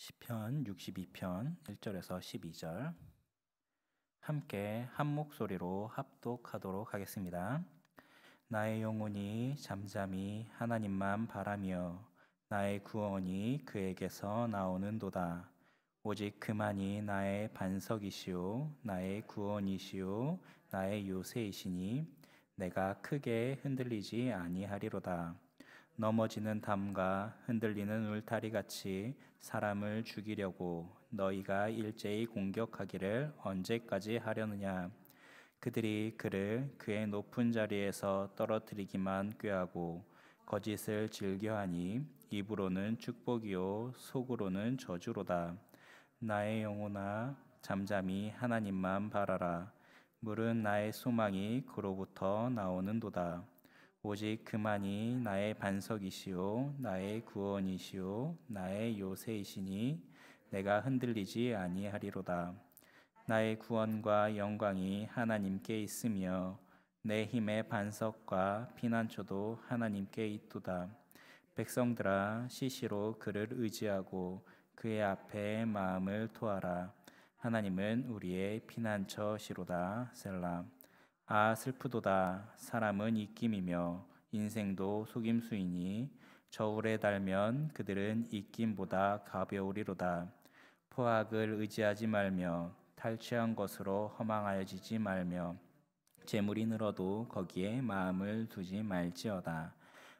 시편 62편 1절에서 12절 함께 한 목소리로 합독하도록 하겠습니다. 나의 영혼이 잠잠히 하나님만 바라며 나의 구원이 그에게서 나오는도다. 오직 그만이 나의 반석이시오 나의 구원이시오 나의 요새이시니 내가 크게 흔들리지 아니하리로다. 넘어지는 담과 흔들리는 울타리같이 사람을 죽이려고 너희가 일제히 공격하기를 언제까지 하려느냐. 그들이 그를 그의 높은 자리에서 떨어뜨리기만 꾀하고 거짓을 즐겨하니 입으로는 축복이요 속으로는 저주로다. 나의 영혼아 잠잠히 하나님만 바라라. 물은 나의 소망이 그로부터 나오는도다. 오직 그만이 나의 반석이시오 나의 구원이시오 나의 요새이시니 내가 흔들리지 아니하리로다. 나의 구원과 영광이 하나님께 있으며 내 힘의 반석과 피난처도 하나님께 있도다. 백성들아 시시로 그를 의지하고 그의 앞에 마음을 토하라. 하나님은 우리의 피난처시로다. 셀라. 아 슬프도다. 사람은 입김이며 인생도 속임수이니 저울에 달면 그들은 입김보다 가벼우리로다. 포악을 의지하지 말며 탈취한 것으로 허망하여지지 말며 재물이 늘어도 거기에 마음을 두지 말지어다.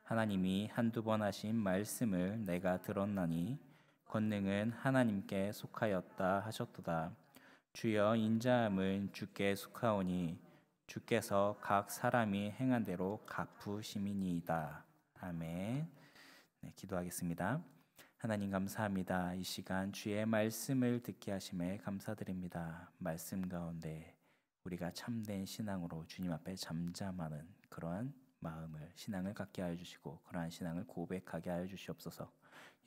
하나님이 한두 번 하신 말씀을 내가 들었나니 권능은 하나님께 속하였다 하셨도다. 주여 인자함은 주께 속하오니 주께서 각 사람이 행한 대로 갚으심이니이다. 아멘. 네, 기도하겠습니다. 하나님 감사합니다. 이 시간 주의 말씀을 듣게 하심에 감사드립니다. 말씀 가운데 우리가 참된 신앙으로 주님 앞에 잠잠하는 그러한 마음을 신앙을 갖게 하여 주시고 그러한 신앙을 고백하게 하여 주시옵소서.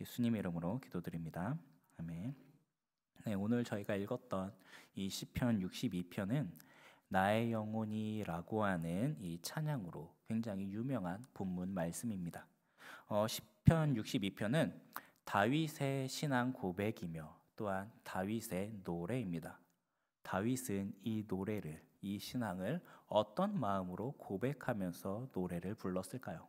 예수님 이름으로 기도드립니다. 아멘. 네, 오늘 저희가 읽었던 이 시편 62편은 나의 영혼이라고 하는 이 찬양으로 굉장히 유명한 본문 말씀입니다. 시편 62편은 다윗의 신앙 고백이며 또한 다윗의 노래입니다. 다윗은 이 노래를, 이 신앙을 어떤 마음으로 고백하면서 노래를 불렀을까요?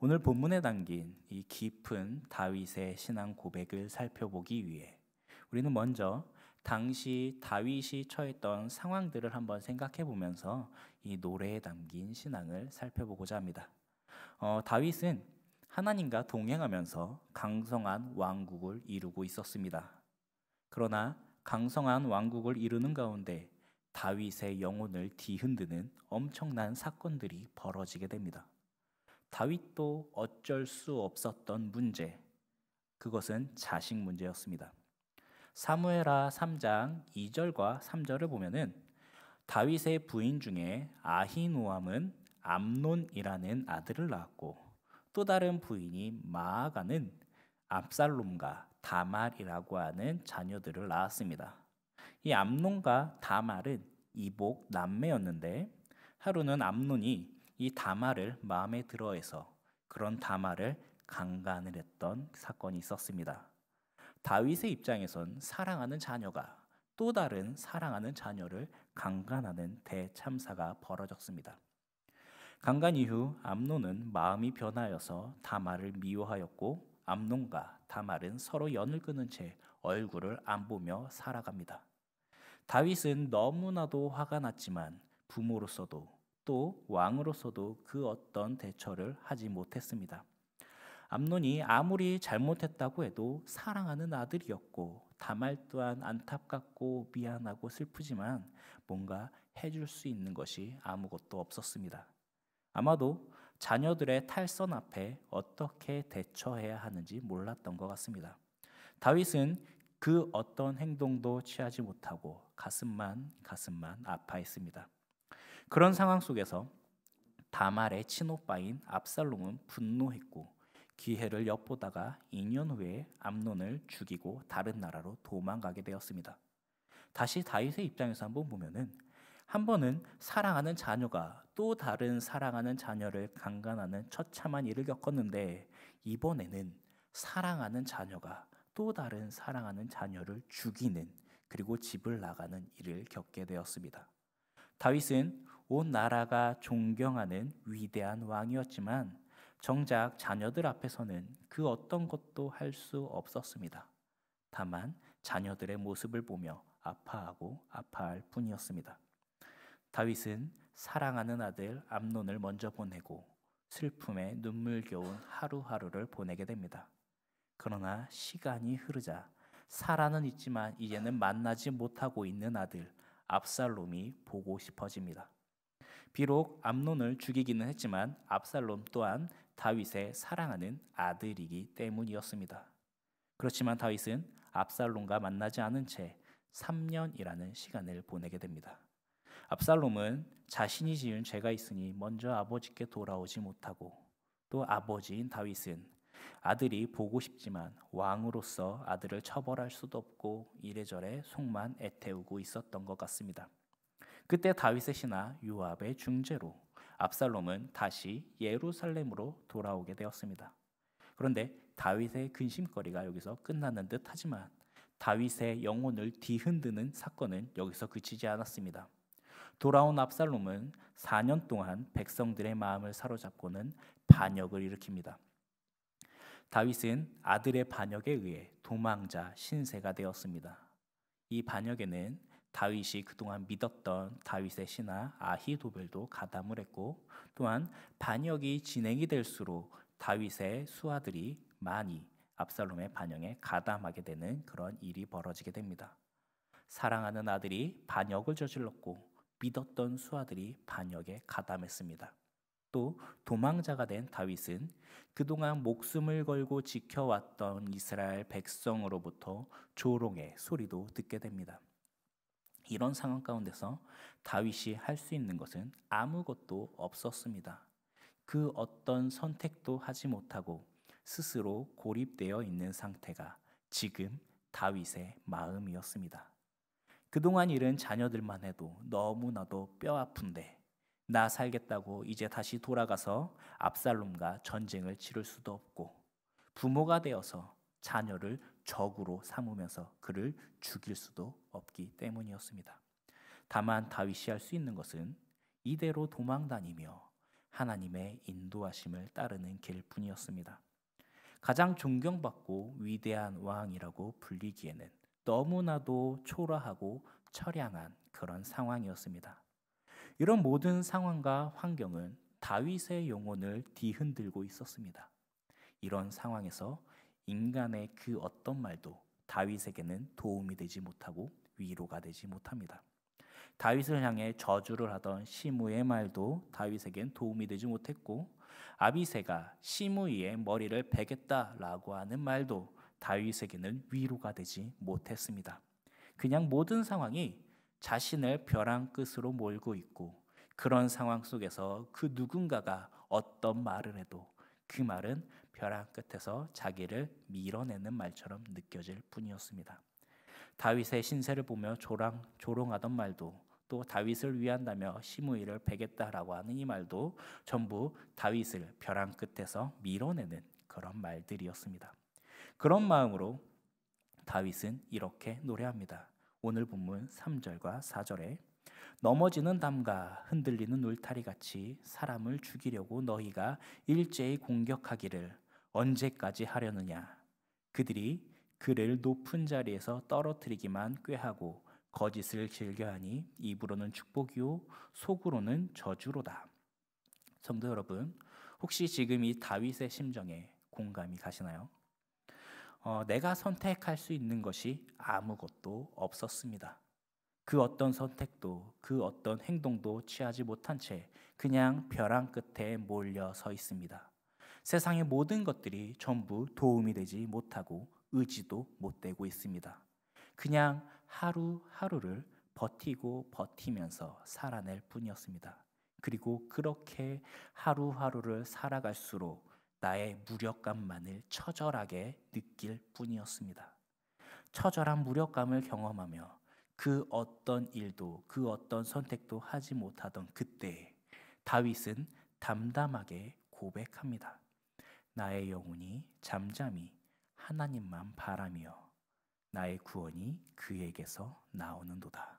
오늘 본문에 담긴 이 깊은 다윗의 신앙 고백을 살펴보기 위해 우리는 먼저 당시 다윗이 처했던 상황들을 한번 생각해 보면서 이 노래에 담긴 신앙을 살펴보고자 합니다. 다윗은 하나님과 동행하면서 강성한 왕국을 이루고 있었습니다. 그러나 강성한 왕국을 이루는 가운데 다윗의 영혼을 뒤흔드는 엄청난 사건들이 벌어지게 됩니다. 다윗도 어쩔 수 없었던 문제, 그것은 자식 문제였습니다. 사무엘하 3장 2절과 3절을 보면은 다윗의 부인 중에 아히노암은 암논이라는 아들을 낳았고 또 다른 부인이 마아가는 압살롬과 다말이라고 하는 자녀들을 낳았습니다. 이 암논과 다말은 이복 남매였는데 하루는 암논이 이 다말을 마음에 들어해서 그런 다말을 강간을 했던 사건이 있었습니다. 다윗의 입장에선 사랑하는 자녀가 또 다른 사랑하는 자녀를 강간하는 대참사가 벌어졌습니다. 강간 이후 암논은 마음이 변하여서 다말을 미워하였고 암논과 다말은 서로 연을 끊은 채 얼굴을 안 보며 살아갑니다. 다윗은 너무나도 화가 났지만 부모로서도 또 왕으로서도 그 어떤 대처를 하지 못했습니다. 암논이 아무리 잘못했다고 해도 사랑하는 아들이었고 다말 또한 안타깝고 미안하고 슬프지만 뭔가 해줄 수 있는 것이 아무것도 없었습니다. 아마도 자녀들의 탈선 앞에 어떻게 대처해야 하는지 몰랐던 것 같습니다. 다윗은 그 어떤 행동도 취하지 못하고 가슴만 아파했습니다. 그런 상황 속에서 다말의 친오빠인 압살롬은 분노했고 기회를 엿보다가 2년 후에 암논을 죽이고 다른 나라로 도망가게 되었습니다. 다시 다윗의 입장에서 한번 보면은 한 번은 사랑하는 자녀가 또 다른 사랑하는 자녀를 강간하는 처참한 일을 겪었는데 이번에는 사랑하는 자녀가 또 다른 사랑하는 자녀를 죽이는, 그리고 집을 나가는 일을 겪게 되었습니다. 다윗은 온 나라가 존경하는 위대한 왕이었지만 정작 자녀들 앞에서는 그 어떤 것도 할 수 없었습니다. 다만 자녀들의 모습을 보며 아파하고 아파할 뿐이었습니다. 다윗은 사랑하는 아들 암논을 먼저 보내고 슬픔에 눈물겨운 하루하루를 보내게 됩니다. 그러나 시간이 흐르자 사라는 있지만 이제는 만나지 못하고 있는 아들 압살롬이 보고 싶어집니다. 비록 암논을 죽이기는 했지만 압살롬 또한 다윗의 사랑하는 아들이기 때문이었습니다. 그렇지만 다윗은 압살롬과 만나지 않은 채 3년이라는 시간을 보내게 됩니다. 압살롬은 자신이 지은 죄가 있으니 먼저 아버지께 돌아오지 못하고, 또 아버지인 다윗은 아들이 보고 싶지만 왕으로서 아들을 처벌할 수도 없고 이래저래 속만 애태우고 있었던 것 같습니다. 그때 다윗의 신하 요압의 중재로 압살롬은 다시 예루살렘으로 돌아오게 되었습니다. 그런데 다윗의 근심거리가 여기서 끝나는 듯 하지만 다윗의 영혼을 뒤흔드는 사건은 여기서 그치지 않았습니다. 돌아온 압살롬은 4년 동안 백성들의 마음을 사로잡고는 반역을 일으킵니다. 다윗은 아들의 반역에 의해 도망자 신세가 되었습니다. 이 반역에는 다윗이 그동안 믿었던 다윗의 신하 아히도벨도 가담을 했고, 또한 반역이 진행이 될수록 다윗의 수하들이 많이 압살롬의 반역에 가담하게 되는 그런 일이 벌어지게 됩니다. 사랑하는 아들이 반역을 저질렀고 믿었던 수하들이 반역에 가담했습니다. 또 도망자가 된 다윗은 그동안 목숨을 걸고 지켜왔던 이스라엘 백성으로부터 조롱의 소리도 듣게 됩니다. 이런 상황 가운데서 다윗이 할 수 있는 것은 아무것도 없었습니다. 그 어떤 선택도 하지 못하고 스스로 고립되어 있는 상태가 지금 다윗의 마음이었습니다. 그동안 잃은 자녀들만 해도 너무나도 뼈아픈데 나 살겠다고 이제 다시 돌아가서 압살롬과 전쟁을 치를 수도 없고, 부모가 되어서 자녀를 적으로 삼으면서 그를 죽일 수도 없기 때문이었습니다. 다만 다윗이 할 수 있는 것은 이대로 도망다니며 하나님의 인도하심을 따르는 길뿐이었습니다. 가장 존경받고 위대한 왕이라고 불리기에는 너무나도 초라하고 처량한 그런 상황이었습니다. 이런 모든 상황과 환경은 다윗의 영혼을 뒤흔들고 있었습니다. 이런 상황에서 인간의 그 어떤 말도 다윗에게는 도움이 되지 못하고 위로가 되지 못합니다. 다윗을 향해 저주를 하던 시므의 말도 다윗에겐 도움이 되지 못했고, 아비새가 시므이의 머리를 베겠다라고 하는 말도 다윗에게는 위로가 되지 못했습니다. 그냥 모든 상황이 자신을 벼랑 끝으로 몰고 있고, 그런 상황 속에서 그 누군가가 어떤 말을 해도 그 말은 벼랑 끝에서 자기를 밀어내는 말처럼 느껴질 뿐이었습니다. 다윗의 신세를 보며 조롱하던 말도, 또 다윗을 위한다며 시므이를 베겠다라고 하는 이 말도 전부 다윗을 벼랑 끝에서 밀어내는 그런 말들이었습니다. 그런 마음으로 다윗은 이렇게 노래합니다. 오늘 본문 3절과 4절에 넘어지는 담과 흔들리는 울타리 같이 사람을 죽이려고 너희가 일제히 공격하기를 언제까지 하려느냐. 그들이 그를 높은 자리에서 떨어뜨리기만 꾀하고 거짓을 즐겨하니 입으로는 축복이요 속으로는 저주로다. 성도 여러분, 혹시 지금 이 다윗의 심정에 공감이 가시나요? 내가 선택할 수 있는 것이 아무것도 없었습니다. 그 어떤 선택도 그 어떤 행동도 취하지 못한 채 그냥 벼랑 끝에 몰려 서 있습니다. 세상의 모든 것들이 전부 도움이 되지 못하고 의지도 못 되고 있습니다. 그냥 하루하루를 버티고 버티면서 살아낼 뿐이었습니다. 그리고 그렇게 하루하루를 살아갈수록 나의 무력감만을 처절하게 느낄 뿐이었습니다. 처절한 무력감을 경험하며 그 어떤 일도 그 어떤 선택도 하지 못하던 그때 다윗은 담담하게 고백합니다. 나의 영혼이 잠잠히 하나님만 바라며 나의 구원이 그에게서 나오는도다.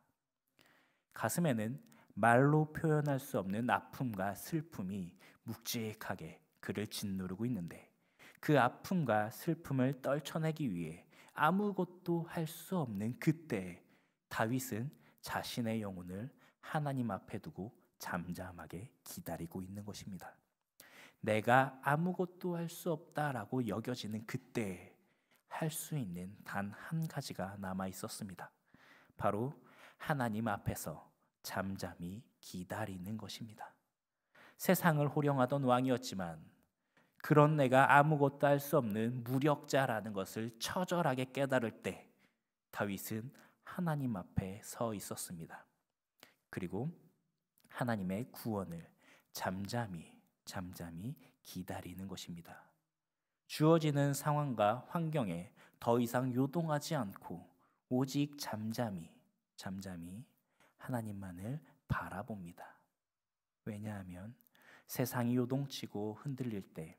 가슴에는 말로 표현할 수 없는 아픔과 슬픔이 묵직하게 그를 짓누르고 있는데 그 아픔과 슬픔을 떨쳐내기 위해 아무것도 할 수 없는 그때 다윗은 자신의 영혼을 하나님 앞에 두고 잠잠하게 기다리고 있는 것입니다. 내가 아무것도 할 수 없다라고 여겨지는 그때 할 수 있는 단 한 가지가 남아 있었습니다. 바로 하나님 앞에서 잠잠히 기다리는 것입니다. 세상을 호령하던 왕이었지만 그런 내가 아무것도 할 수 없는 무력자라는 것을 처절하게 깨달을 때 다윗은 하나님 앞에 서 있었습니다. 그리고 하나님의 구원을 잠잠히 기다리는 것입니다. 주어지는 상황과 환경에 더 이상 요동하지 않고 오직 잠잠히 하나님만을 바라봅니다. 왜냐하면 세상이 요동치고 흔들릴 때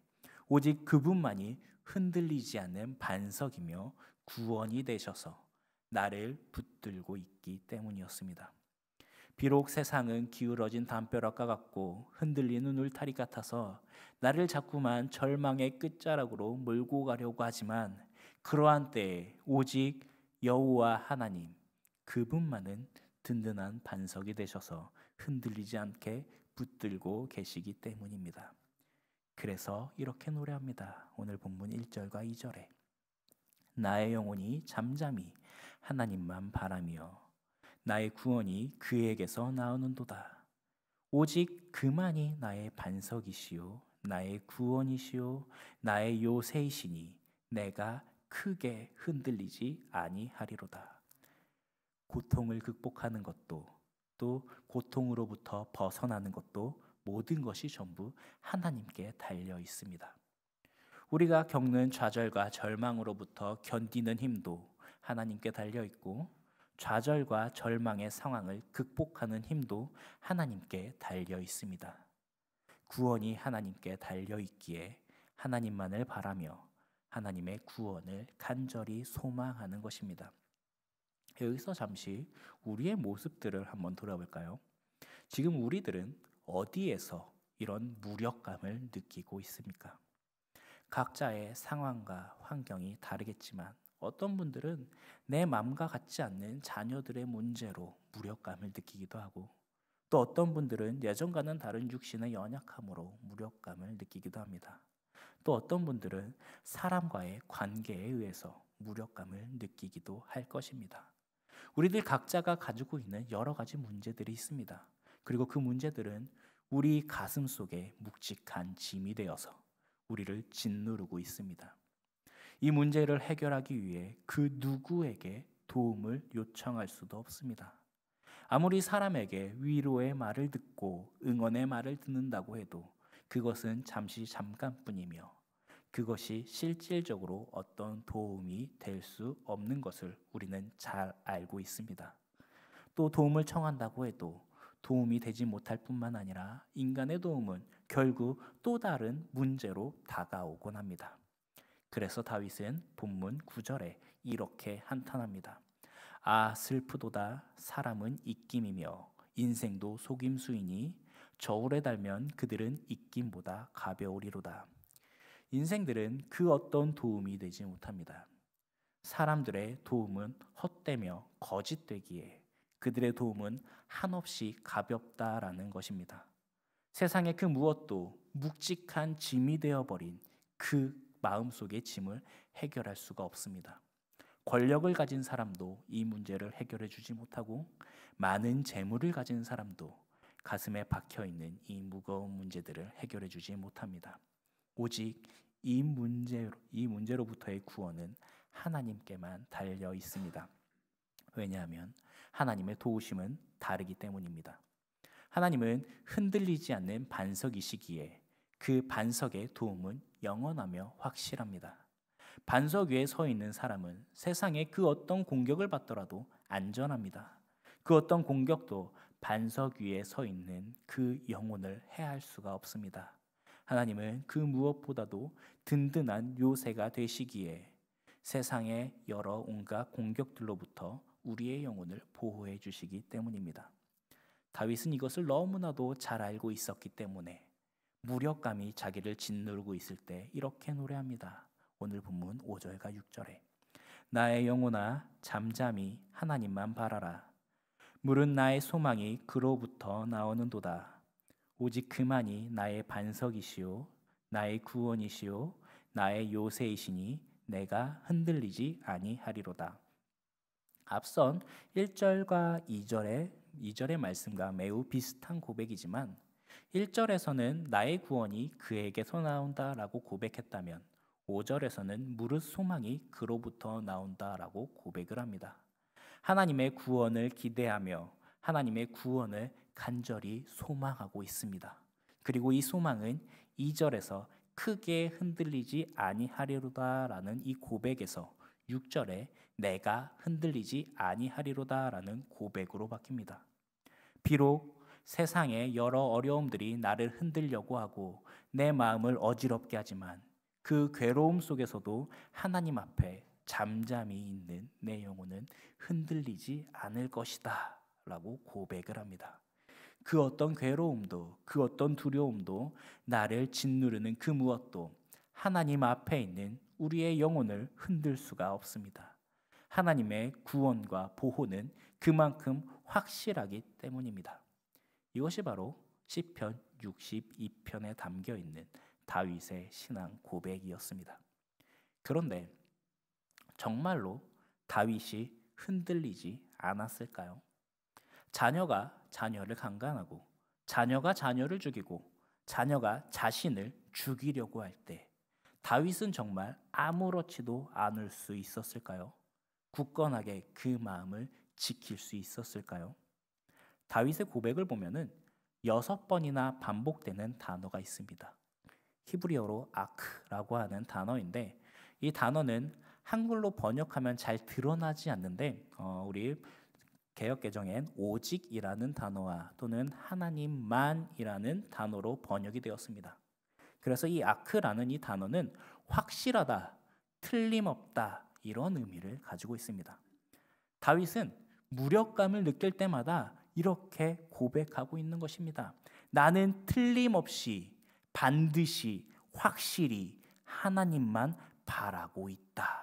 오직 그분만이 흔들리지 않는 반석이며 구원이 되셔서 나를 붙들고 있기 때문이었습니다. 비록 세상은 기울어진 담벼락과 같고 흔들리는 울타리 같아서 나를 자꾸만 절망의 끝자락으로 몰고 가려고 하지만 그러한 때에 오직 여호와 하나님 그분만은 든든한 반석이 되셔서 흔들리지 않게 붙들고 계시기 때문입니다. 그래서 이렇게 노래합니다. 오늘 본문 1절과 2절에 나의 영혼이 잠잠히 하나님만 바라며 나의 구원이 그에게서 나오는도다. 오직 그만이 나의 반석이시요 나의 구원이시요 나의 요새이시니 내가 크게 흔들리지 아니하리로다. 고통을 극복하는 것도 또 고통으로부터 벗어나는 것도 모든 것이 전부 하나님께 달려 있습니다. 우리가 겪는 좌절과 절망으로부터 견디는 힘도 하나님께 달려 있고 좌절과 절망의 상황을 극복하는 힘도 하나님께 달려 있습니다. 구원이 하나님께 달려 있기에 하나님만을 바라며 하나님의 구원을 간절히 소망하는 것입니다. 여기서 잠시 우리의 모습들을 한번 돌아볼까요? 지금 우리들은 어디에서 이런 무력감을 느끼고 있습니까? 각자의 상황과 환경이 다르겠지만 어떤 분들은 내 마음과 같지 않는 자녀들의 문제로 무력감을 느끼기도 하고 또 어떤 분들은 예전과는 다른 육신의 연약함으로 무력감을 느끼기도 합니다. 또 어떤 분들은 사람과의 관계에 의해서 무력감을 느끼기도 할 것입니다. 우리들 각자가 가지고 있는 여러 가지 문제들이 있습니다. 그리고 그 문제들은 우리 가슴 속에 묵직한 짐이 되어서 우리를 짓누르고 있습니다. 이 문제를 해결하기 위해 그 누구에게 도움을 요청할 수도 없습니다. 아무리 사람에게 위로의 말을 듣고 응원의 말을 듣는다고 해도 그것은 잠깐뿐이며 그것이 실질적으로 어떤 도움이 될 수 없는 것을 우리는 잘 알고 있습니다. 또 도움을 청한다고 해도 도움이 되지 못할 뿐만 아니라 인간의 도움은 결국 또 다른 문제로 다가오곤 합니다. 그래서 다윗은 본문 9절에 이렇게 한탄합니다. 아 슬프도다 사람은 입김이며 인생도 속임수이니 저울에 달면 그들은 입김보다 가벼우리로다. 인생들은 그 어떤 도움이 되지 못합니다. 사람들의 도움은 헛되며 거짓되기에 그들의 도움은 한없이 가볍다라는 것입니다. 세상의 그 무엇도 묵직한 짐이 되어버린 그 마음속의 짐을 해결할 수가 없습니다. 권력을 가진 사람도 이 문제를 해결해 주지 못하고 많은 재물을 가진 사람도 가슴에 박혀있는 이 무거운 문제들을 해결해 주지 못합니다. 오직 이 문제로부터의 구원은 하나님께만 달려 있습니다. 왜냐하면 하나님의 도우심은 다르기 때문입니다. 하나님은 흔들리지 않는 반석이시기에 그 반석의 도움은 영원하며 확실합니다. 반석 위에 서 있는 사람은 세상의 그 어떤 공격을 받더라도 안전합니다. 그 어떤 공격도 반석 위에 서 있는 그 영혼을 해할 수가 없습니다. 하나님은 그 무엇보다도 든든한 요새가 되시기에 세상의 여러 온갖 공격들로부터 우리의 영혼을 보호해 주시기 때문입니다. 다윗은 이것을 너무나도 잘 알고 있었기 때문에 무력감이 자기를 짓누르고 있을 때 이렇게 노래합니다. 오늘 본문 5절과 6절에 나의 영혼아 잠잠히 하나님만 바라라. 물은 나의 소망이 그로부터 나오는도다. 오직 그만이 나의 반석이시요 나의 구원이시요 나의 요새이시니 내가 흔들리지 아니하리로다. 앞선 1절과 2절의 말씀과 매우 비슷한 고백이지만 1절에서는 나의 구원이 그에게서 나온다라고 고백했다면 5절에서는 무릇 소망이 그로부터 나온다라고 고백을 합니다. 하나님의 구원을 기대하며 하나님의 구원을 간절히 소망하고 있습니다. 그리고 이 소망은 2절에서 크게 흔들리지 아니하리로다라는 이 고백에서 6절에 내가 흔들리지 아니하리로다라는 고백으로 바뀝니다. 비록 세상의 여러 어려움들이 나를 흔들려고 하고 내 마음을 어지럽게 하지만 그 괴로움 속에서도 하나님 앞에 잠잠히 있는 내 영혼은 흔들리지 않을 것이다 라고 고백을 합니다. 그 어떤 괴로움도 그 어떤 두려움도 나를 짓누르는 그 무엇도 하나님 앞에 있는 우리의 영혼을 흔들 수가 없습니다. 하나님의 구원과 보호는 그만큼 확실하기 때문입니다. 이것이 바로 시편 62편에 담겨 있는 다윗의 신앙 고백이었습니다. 그런데 정말로 다윗이 흔들리지 않았을까요? 자녀가 자녀를 강간하고 자녀가 자녀를 죽이고 자녀가 자신을 죽이려고 할 때 다윗은 정말 아무렇지도 않을 수 있었을까요? 굳건하게 그 마음을 지킬 수 있었을까요? 다윗의 고백을 보면은 6번이나 반복되는 단어가 있습니다. 히브리어로 아크라고 하는 단어인데 이 단어는 한글로 번역하면 잘 드러나지 않는데 우리 개역개정엔 오직이라는 단어와 또는 하나님만이라는 단어로 번역이 되었습니다. 그래서 이 아크라는 이 단어는 확실하다, 틀림없다 이런 의미를 가지고 있습니다. 다윗은 무력감을 느낄 때마다 이렇게 고백하고 있는 것입니다. 나는 틀림없이 반드시 확실히 하나님만 바라고 있다.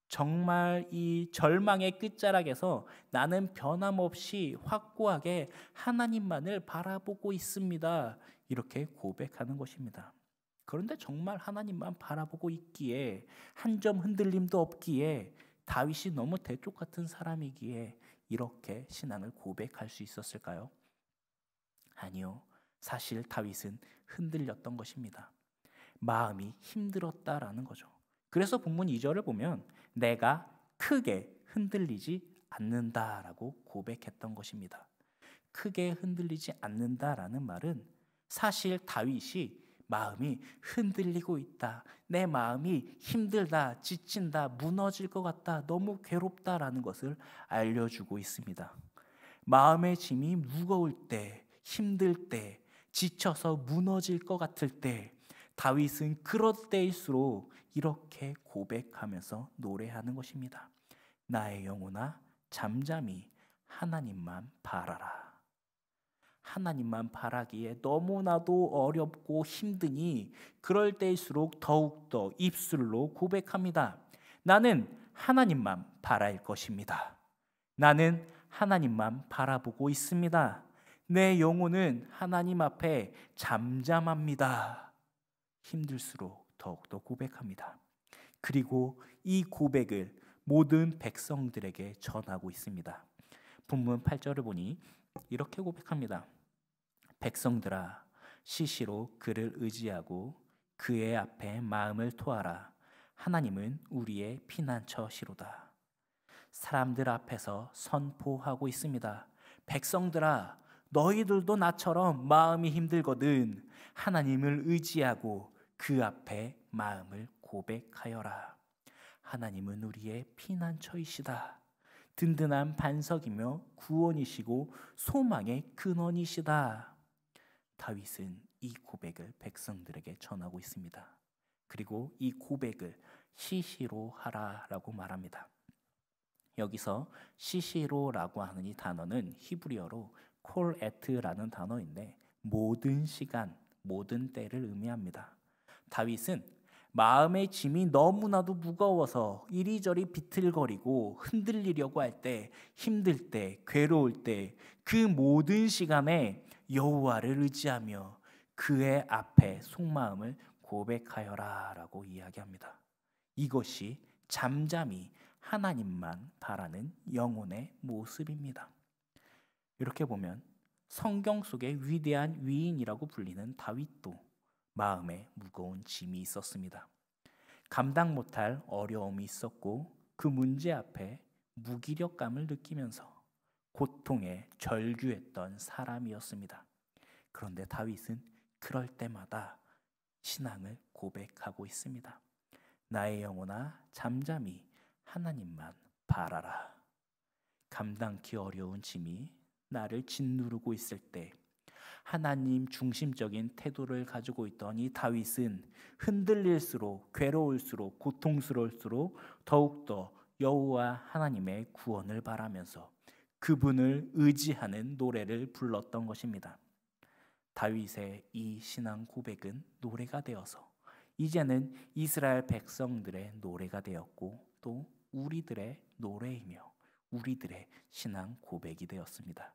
정말 이 절망의 끝자락에서 나는 변함없이 확고하게 하나님만을 바라보고 있습니다. 이렇게 고백하는 것입니다. 그런데 정말 하나님만 바라보고 있기에 한 점 흔들림도 없기에 다윗이 너무 대쪽 같은 사람이기에 이렇게 신앙을 고백할 수 있었을까요? 아니요. 사실 다윗은 흔들렸던 것입니다. 마음이 힘들었다라는 거죠. 그래서 본문 2절을 보면 내가 크게 흔들리지 않는다라고 고백했던 것입니다. 크게 흔들리지 않는다라는 말은 사실 다윗이 마음이 흔들리고 있다. 내 마음이 힘들다, 지친다, 무너질 것 같다, 너무 괴롭다라는 것을 알려주고 있습니다. 마음의 짐이 무거울 때, 힘들 때, 지쳐서 무너질 것 같을 때 다윗은 그럴 때일수록 이렇게 고백하면서 노래하는 것입니다. 나의 영혼아 잠잠히 하나님만 바라라. 하나님만 바라기에 너무나도 어렵고 힘드니 그럴 때일수록 더욱더 입술로 고백합니다. 나는 하나님만 바랄 것입니다. 나는 하나님만 바라보고 있습니다. 내 영혼은 하나님 앞에 잠잠합니다. 힘들수록 더욱더 고백합니다. 그리고 이 고백을 모든 백성들에게 전하고 있습니다. 본문 8절을 보니 이렇게 고백합니다. 백성들아 시시로 그를 의지하고 그의 앞에 마음을 토하라. 하나님은 우리의 피난처시로다. 사람들 앞에서 선포하고 있습니다. 백성들아 너희들도 나처럼 마음이 힘들거든 하나님을 의지하고 그 앞에 마음을 고백하여라. 하나님은 우리의 피난처이시다. 든든한 반석이며 구원이시고 소망의 근원이시다. 다윗은 이 고백을 백성들에게 전하고 있습니다. 그리고 이 고백을 시시로 하라라고 말합니다. 여기서 시시로라고 하는 이 단어는 히브리어로 콜에트라는 단어인데 모든 시간, 모든 때를 의미합니다. 다윗은 마음의 짐이 너무나도 무거워서 이리저리 비틀거리고 흔들리려고 할 때, 힘들 때, 괴로울 때 그 모든 시간에 여호와를 의지하며 그의 앞에 속마음을 고백하여라라고 이야기합니다. 이것이 잠잠히 하나님만 바라는 영혼의 모습입니다. 이렇게 보면 성경 속의 위대한 위인이라고 불리는 다윗도 마음에 무거운 짐이 있었습니다. 감당 못할 어려움이 있었고 그 문제 앞에 무기력감을 느끼면서 고통에 절규했던 사람이었습니다. 그런데 다윗은 그럴 때마다 신앙을 고백하고 있습니다. 나의 영혼아 잠잠히 하나님만 바라라. 감당기 어려운 짐이 나를 짓누르고 있을 때 하나님 중심적인 태도를 가지고 있던 이 다윗은 흔들릴수록 괴로울수록 고통스러울수록 더욱더 여호와 하나님의 구원을 바라면서 그분을 의지하는 노래를 불렀던 것입니다. 다윗의 이 신앙 고백은 노래가 되어서 이제는 이스라엘 백성들의 노래가 되었고 또 우리들의 노래이며 우리들의 신앙 고백이 되었습니다.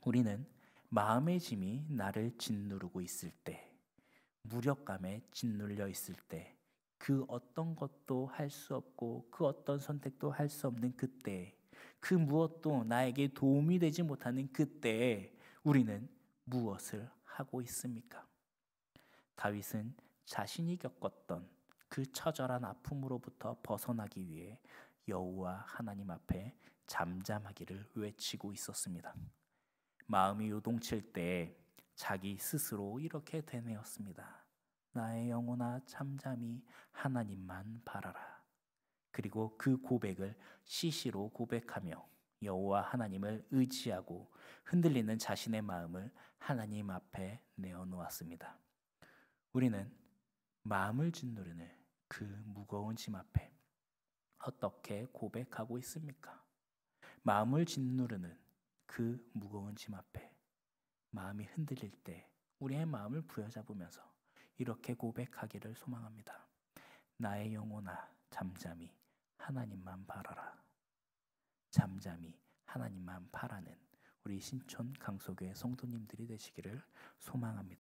우리는 마음의 짐이 나를 짓누르고 있을 때, 무력감에 짓눌려 있을 때, 그 어떤 것도 할 수 없고 그 어떤 선택도 할 수 없는 그때, 그 무엇도 나에게 도움이 되지 못하는 그때에 우리는 무엇을 하고 있습니까? 다윗은 자신이 겪었던 그 처절한 아픔으로부터 벗어나기 위해 여호와 하나님 앞에 잠잠하기를 외치고 있었습니다. 마음이 요동칠 때 자기 스스로 이렇게 되뇌었습니다. 나의 영혼아 잠잠히 하나님만 바라라. 그리고 그 고백을 시시로 고백하며 여호와 하나님을 의지하고 흔들리는 자신의 마음을 하나님 앞에 내어놓았습니다. 우리는 마음을 짓누르는 그 무거운 짐 앞에 어떻게 고백하고 있습니까? 마음을 짓누르는 그 무거운 짐 앞에 마음이 흔들릴 때 우리의 마음을 부여잡으면서 이렇게 고백하기를 소망합니다. 나의 영혼아 잠잠히 하나님만 바라라. 잠잠히 하나님만 바라는 우리 신촌 강소교회 성도님들이 되시기를 소망합니다.